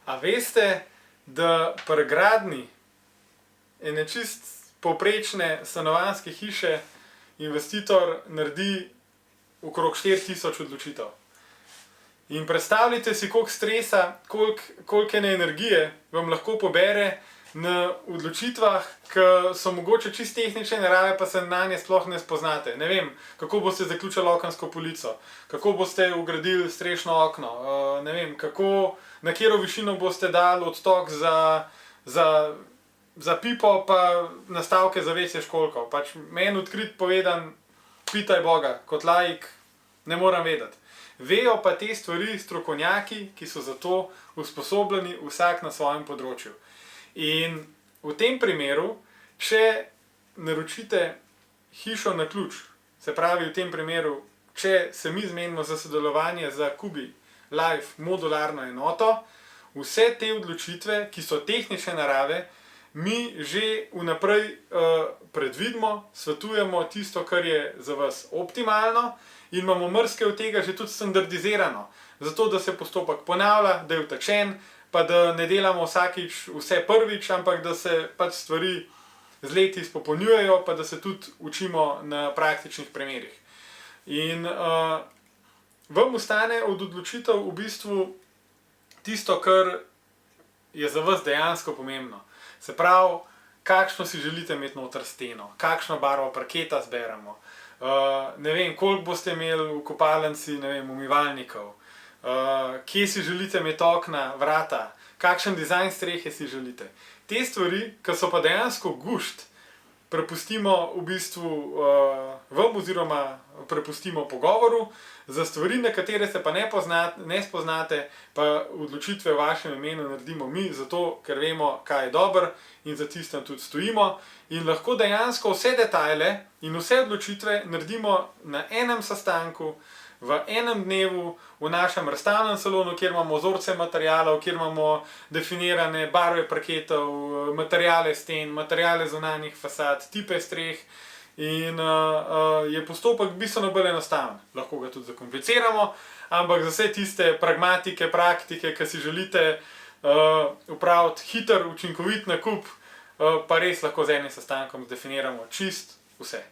A veste, da pri gradnji ene čist povprečne stanovanjske hiše investitor naredi okrog 4000 odločitev. In predstavljajte si, koliko stresa, koliko ene energije vam lahko pobere na odločitvah, ki so mogoče čist tehnične narave, pa se na nje sploh ne spoznate. Ne vem, kako boste zaključili okensko polico, kako boste vgradili strešno okno, ne vem, na katero višino boste dali odtok za pipo, pa nastavke za WC školjko. Pač meni odkrit povedan, pitaj Boga, kot laik ne moram vedeti. Vejo pa te stvari strokovnjaki, ki so za to usposobljeni vsak na svojem področju. In v tem primeru, če naročite hišo na ključ, se pravi v tem primeru, če se mi zmenimo za sodelovanje za Kubi Life modularno enoto, vse te odločitve, ki so tehnične narave, mi že vnaprej predvidimo, svetujemo tisto, kar je za vas optimalno in imamo marsikaj od tega že tudi standardizirano. Zato, da se postopek ponavlja, da je utečen, pa da ne delamo vsakič vse prvič, ampak da se pač stvari z leti izpopolnjujejo, pa da se tudi učimo na praktičnih primerih. In vam ostane od odločitev v bistvu tisto, kar je za vas dejansko pomembno. Se pravi, kakšno si želite imeti noter steno, kakšno barvo parketa zberemo, ne vem, koliko boste imeli v kopalnici, ne vem, umivalnikov, kje si želite imeti okna, vrata, kakšen dizajn strehe si želite. Te stvari, ki so pa dejansko gušt, prepustimo v bistvu vam oziroma prepustimo pogovoru, za stvari, na katere se pa ne spoznate, pa odločitve v vašem imenu naredimo mi, zato ker vemo, kaj je dobro in za tistem tudi stojimo. In lahko dejansko vse detajle in vse odločitve naredimo na enem sestanku, v enem dnevu, v našem razstavnem salonu, kjer imamo vzorce materialov, kjer imamo definirane barve parketov, materiale sten, materiale zunanjih fasad, tipe streh in je postopek bistveno bolj enostaven. Lahko ga tudi zakompliciramo, ampak za vse tiste pragmatike, praktike, ki si želite upraviti hiter, učinkovit nakup, pa res lahko z enim sestankom zdefiniramo čist vse.